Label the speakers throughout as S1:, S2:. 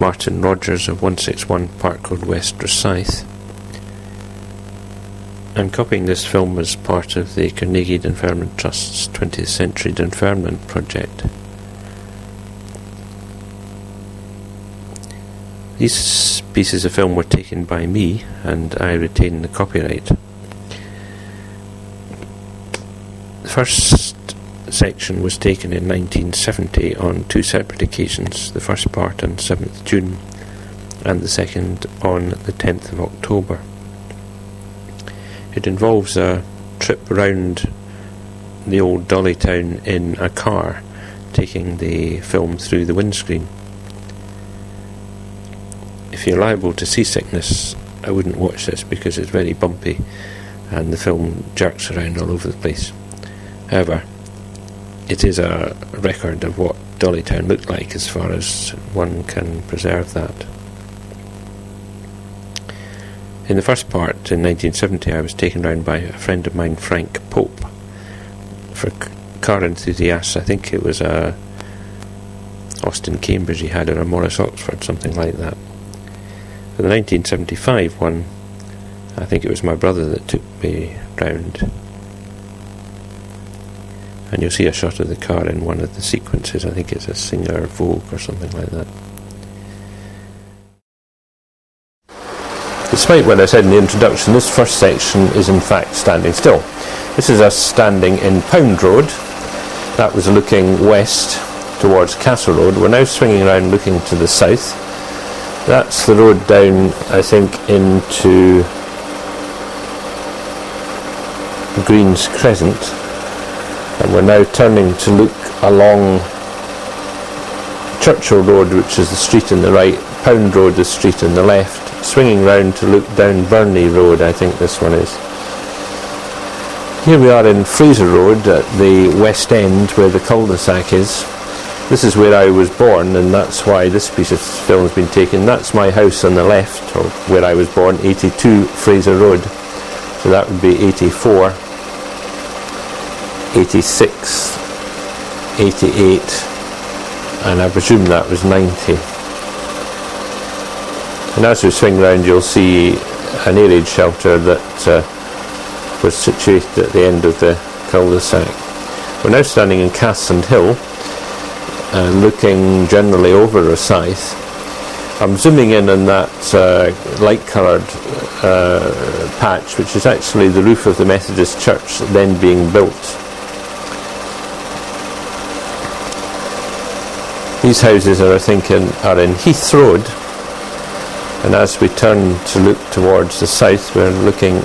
S1: Martin Rogers of 161 Park Road West, Rosyth. I'm copying this film as part of the Carnegie Dunfermline Trust's 20th Century Dunfermline project. These pieces of film were taken by me, and I retain the copyright. The first section was taken in 1970 on two separate occasions, the first part on 7th June and the second on the 10th of October. It involves a trip around the old Dollytown in a car, taking the film through the windscreen. If you're liable to seasickness, I wouldn't watch this because it's very bumpy and the film jerks around all over the place. However, it is a record of what Dollytown looked like as far as one can preserve that. In the first part, in 1970, I was taken round by a friend of mine, Frank Pope, for car enthusiasts. I think it was a Austin Cambridge he had, or a Morris Oxford, something like that. For the 1975 one, I think it was my brother that took me round. And you'll see a shot of the car in one of the sequences. I think it's a Singer Vogue or something like that. Despite what I said in the introduction, this first section is in fact standing still. This is us standing in Pound Road. That was looking west towards Castle Road. We're now swinging around looking to the south. That's the road down, I think, into Green's Crescent. And we're now turning to look along Churchill Road, which is the street on the right, Pound Road, the street on the left, swinging round to look down Burnley Road, I think this one is. Here we are in Fraser Road at the west end where the cul-de-sac is. This is where I was born, and that's why this piece of film has been taken. That's my house on the left, or where I was born, 82 Fraser Road. So that would be 84, 86, 88, and I presume that was 90. And as we swing round, you'll see an air raid shelter that was situated at the end of the cul-de-sac. We're now standing in Cassand Hill, looking generally over Rosyth. I'm zooming in on that light-coloured patch, which is actually the roof of the Methodist Church then being built. These houses are, I think, are in Heath Road, and as we turn to look towards the south, we're looking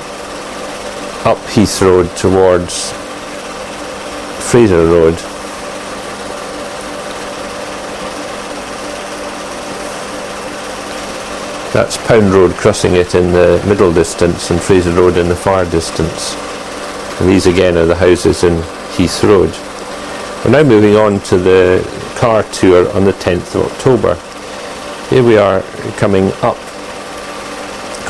S1: up Heath Road towards Fraser Road. That's Pound Road crossing it in the middle distance and Fraser Road in the far distance. And these again are the houses in Heath Road. We're now moving on to the car tour on the 10th of October. Here we are coming up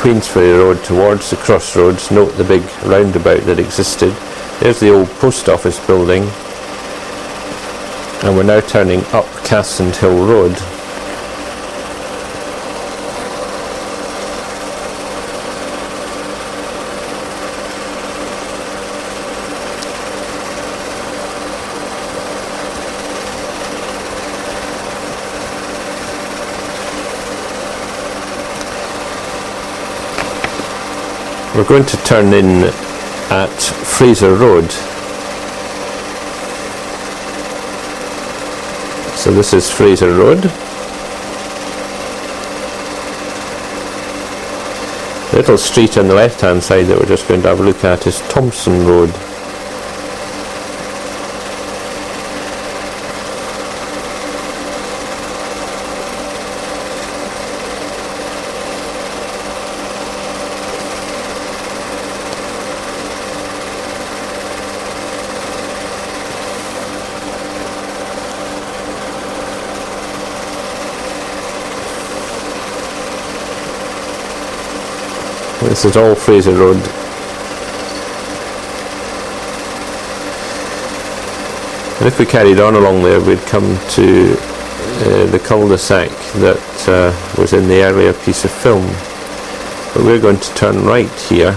S1: Queensferry Road towards the crossroads. Note the big roundabout that existed. There's the old post office building. And we're now turning up Cassand Hill Road. We're going to turn in at Fraser Road. So this is Fraser Road. The little street on the left hand side that we're just going to have a look at is Thompson Road. This is all Fraser Road. And if we carried on along there, we'd come to the cul-de-sac that was in the earlier piece of film. But we're going to turn right here.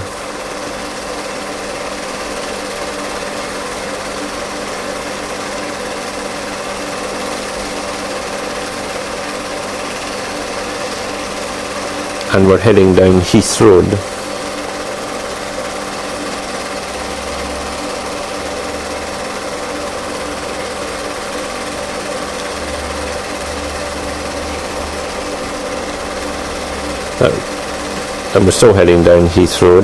S1: And we're heading down Heath Road. And we're still heading down Heath Road.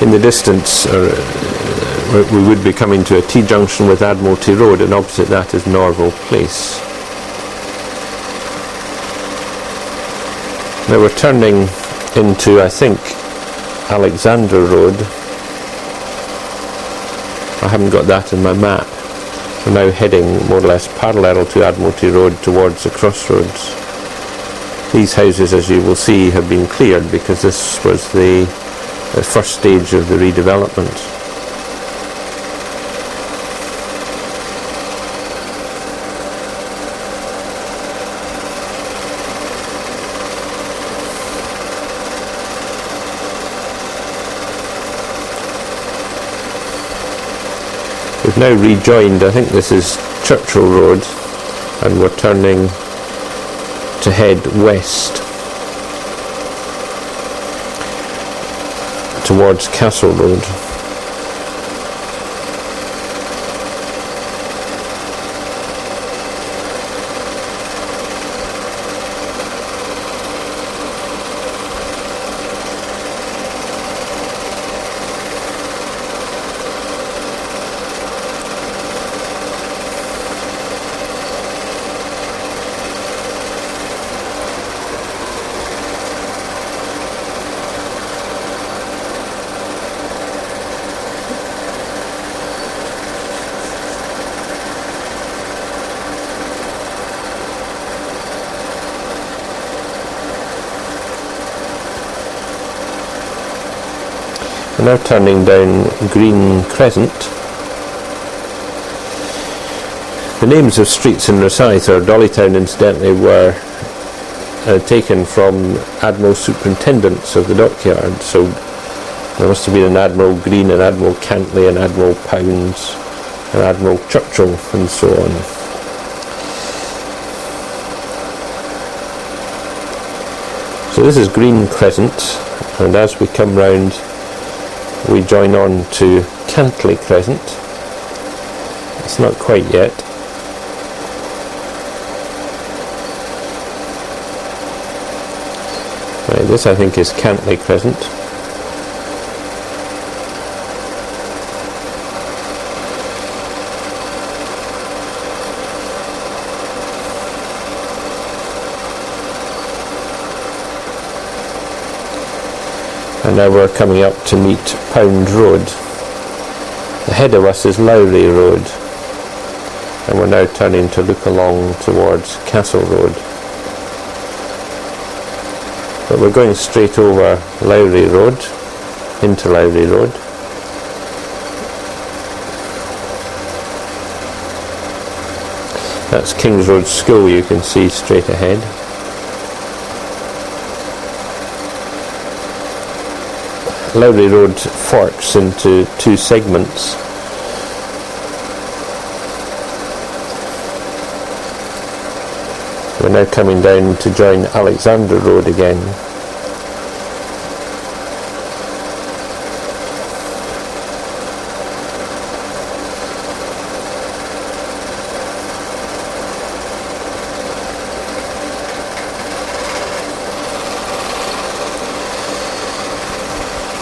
S1: In the distance, we would be coming to a T-junction with Admiralty Road, and opposite that is Norval Place. Now we're turning into, I think, Alexander Road. I haven't got that in my map. We're now heading more or less parallel to Admiralty Road towards the crossroads. These houses, as you will see, have been cleared because this was the first stage of the redevelopment. We've now rejoined, I think this is Churchill Road, and we're turning to head west towards Castle Road. We're now turning down Green Crescent. The names of streets in Rosyth, or Dollytown incidentally, were taken from Admiral Superintendents of the dockyard, so there must have been an Admiral Green, an Admiral Cantley, an Admiral Pounds, an Admiral Churchill, and so on. So this is Green Crescent, and as we come round we join on to Cantley Crescent. It's not quite yet. Right, this I think is Cantley Crescent. And now we're coming up to meet Pound Road. Ahead of us is Lowry Road, and we're now turning to look along towards Castle Road. But we're going straight over Lowry Road, into Lowry Road. That's King's Road School, you can see straight ahead. Lowry Road forks into two segments. We're now coming down to join Alexander Road again.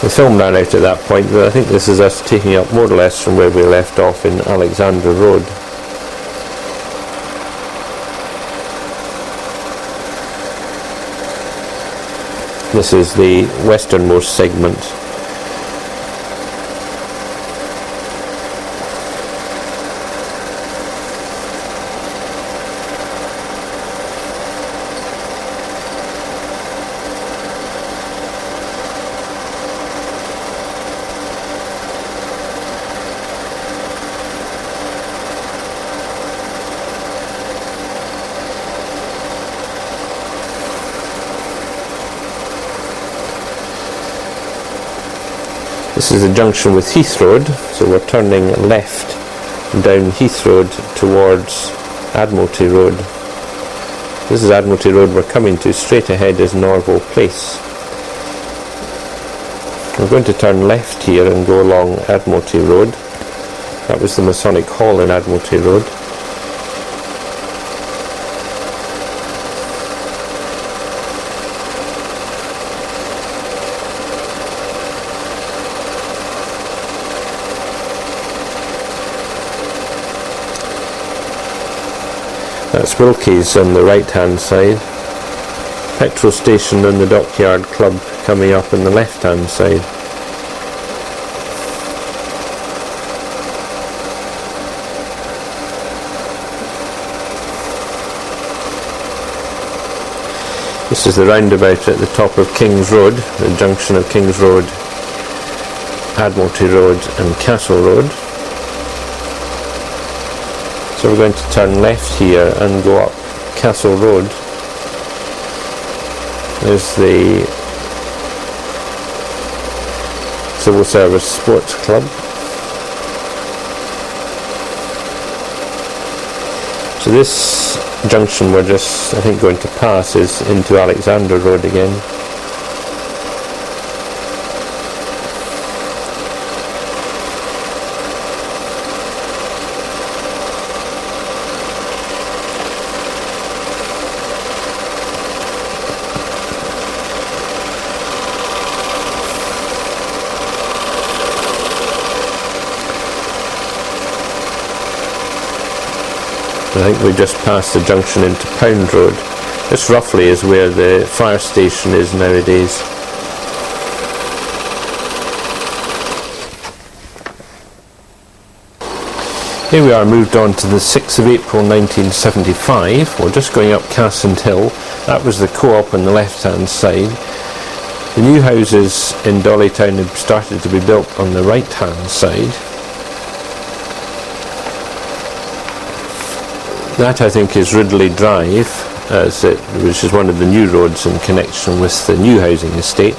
S1: The film ran out at that point, but I think this is us taking up more or less from where we left off in Alexander Road. This is the westernmost segment. This is the junction with Heath Road, so we're turning left down Heath Road towards Admiralty Road. This is Admiralty Road we're coming to. Straight ahead is Norval Place. We're going to turn left here and go along Admiralty Road. That was the Masonic Hall in Admiralty Road. That's Wilkie's on the right hand side. Petrol station and the Dockyard Club coming up on the left hand side. This is the roundabout at the top of King's Road, the junction of King's Road, Admiralty Road and Castle Road. So we're going to turn left here and go up Castle Road. There's the Civil Service Sports Club. So this junction we're just, I think, going to pass is into Alexander Road again. I think we just passed the junction into Pound Road. This roughly is where the fire station is nowadays. Here we are, moved on to the 6th of April 1975. We're just going up Cassant Hill. That was the co-op on the left hand side. The new houses in Dollytown had started to be built on the right hand side. That, I think, is Ridley Drive, which is one of the new roads in connection with the new housing estate.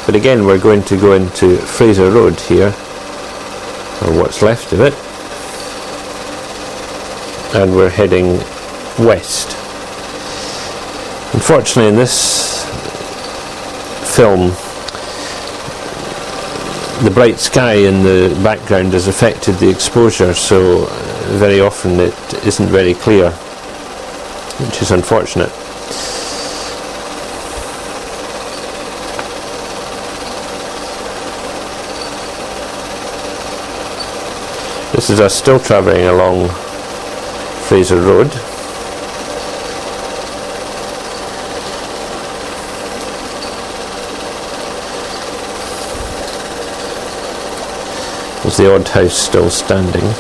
S1: But again, we're going to go into Fraser Road here, or what's left of it, and we're heading west. Unfortunately, in this film, the bright sky in the background has affected the exposure, so very often it isn't very clear, which is unfortunate. This is us still travelling along Fraser Road. There's the odd house still standing.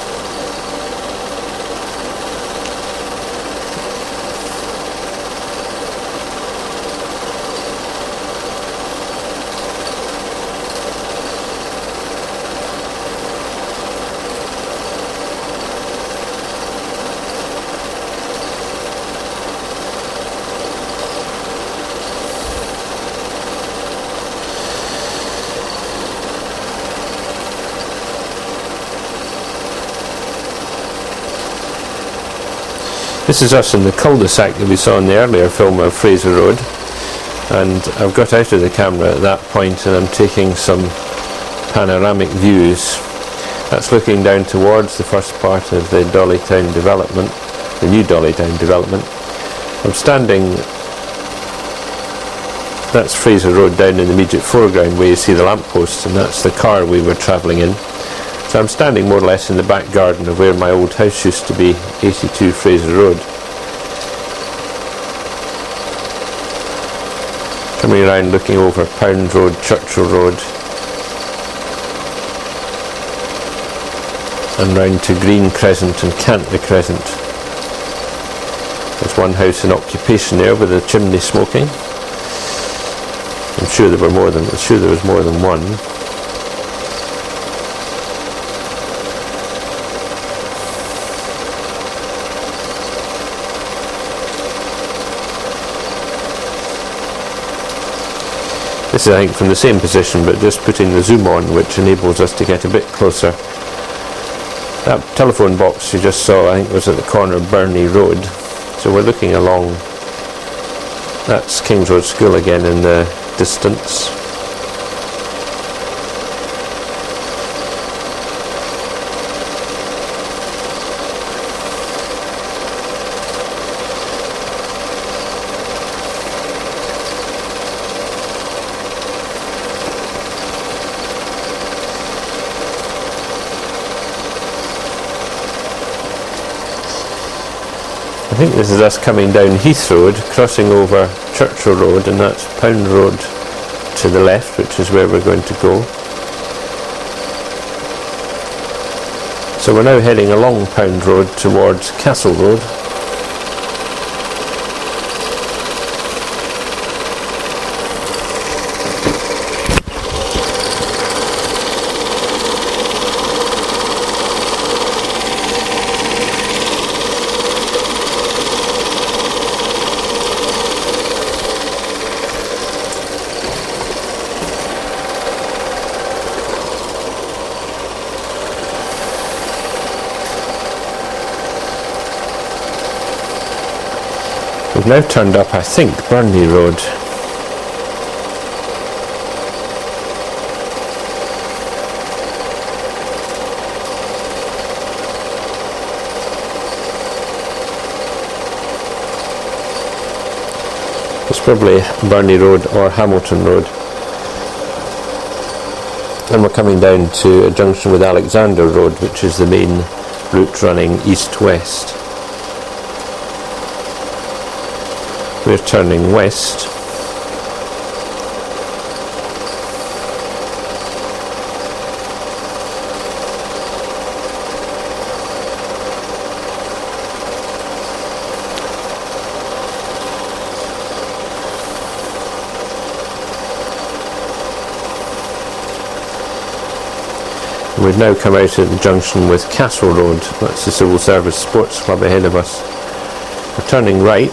S1: This is us in the cul-de-sac that we saw in the earlier film of Fraser Road, and I've got out of the camera at that point and I'm taking some panoramic views. That's looking down towards the first part of the Dollytown development, the new Dollytown development. I'm standing, that's Fraser Road down in the immediate foreground where you see the lampposts, and that's the car we were travelling in. So I'm standing more or less in the back garden of where my old house used to be, 82 Fraser Road. Coming around looking over Pound Road, Churchill Road, and round to Green Crescent and Cantley Crescent. There's one house in occupation there with a chimney smoking. I'm sure there was more than one. This is, I think, from the same position, but just putting the zoom on, which enables us to get a bit closer. That telephone box you just saw, I think, was at the corner of Burnley Road. So we're looking along. That's Kings Road School again in the distance. I think this is us coming down Heath Road, crossing over Churchill Road, and that's Pound Road to the left, which is where we're going to go. So we're now heading along Pound Road towards Castle Road. We've now turned up, I think, Burnley Road. It's probably Burnley Road or Hamilton Road. And we're coming down to a junction with Alexander Road, which is the main route running east-west. We're turning west. We've now come out at the junction with Castle Road. That's the Civil Service Sports Club ahead of us. We're turning right.